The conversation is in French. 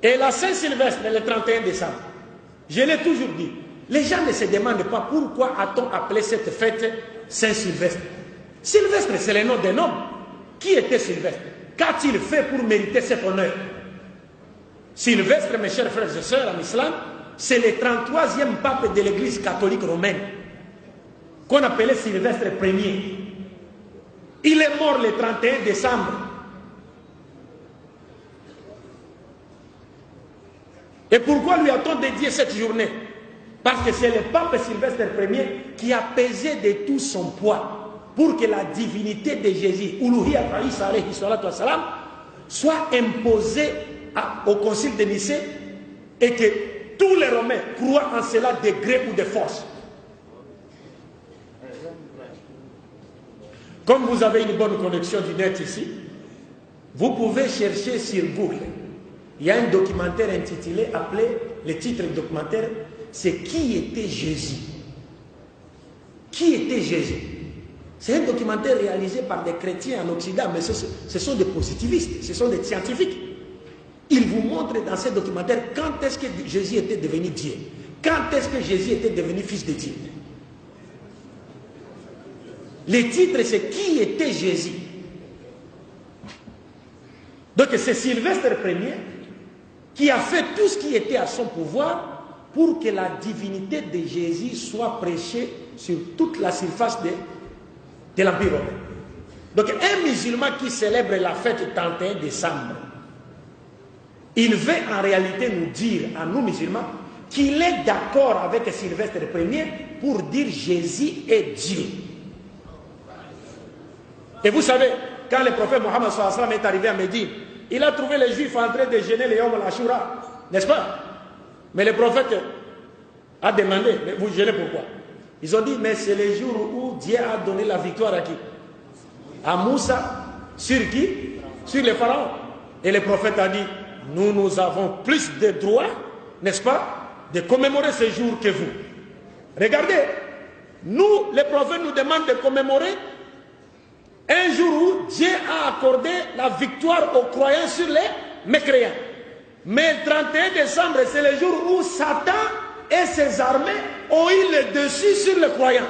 Et la Saint-Sylvestre, le 31 décembre, je l'ai toujours dit, les gens ne se demandent pas pourquoi a-t-on appelé cette fête Saint-Sylvestre. Sylvestre, c'est le nom d'un homme. Qui était Sylvestre? Qu'a-t-il fait pour mériter cet honneur? Sylvestre, mes chers frères et sœurs en islam, c'est le 33e pape de l'église catholique romaine, qu'on appelait Sylvestre Ier. Il est mort le 31 décembre. Et pourquoi lui a-t-on dédié cette journée? Parce que c'est le pape Sylvestre Ier qui a pesé de tout son poids pour que la divinité de Jésus, Uluhiyya Isa alayhi salatu wassalam, soit imposée au concile de Nicée et que tous les Romains croient en cela de gré ou de force. Comme vous avez une bonne connexion du net ici, vous pouvez chercher sur Google. Il y a un documentaire intitulé, appelé, le titre du documentaire, c'est Qui était Jésus? Qui était Jésus? C'est un documentaire réalisé par des chrétiens en Occident, mais ce sont des positivistes, ce sont des scientifiques. Ils vous montrent dans ce documentaire quand est-ce que Jésus était devenu Dieu, quand est-ce que Jésus était devenu fils de Dieu. Le titre, c'est Qui était Jésus? Donc c'est Sylvestre Ier qui a fait tout ce qui était à son pouvoir pour que la divinité de Jésus soit prêchée sur toute la surface de l'Empire romain. Donc un musulman qui célèbre la fête du 31 décembre, il veut en réalité nous dire, à nous musulmans, qu'il est d'accord avec Sylvestre Ier pour dire Jésus est Dieu. Et vous savez, quand le prophète Mohammed est arrivé à Médine, il a trouvé les Juifs en train de gêner les Yom al-Ashura, n'est-ce pas? Mais le prophète a demandé, mais vous gênez pourquoi? Ils ont dit, mais c'est le jour où Dieu a donné la victoire à qui? À Moussa. Sur qui? Sur les pharaons. Et le prophète a dit, nous avons plus de droits, n'est-ce pas, de commémorer ce jour que vous. Regardez, nous, les prophètes nous demandent de commémorer un jour où Dieu a accordé la victoire aux croyants sur les mécréants. Mais le 31 décembre, c'est le jour où Satan et ses armées ont eu le dessus sur les croyants.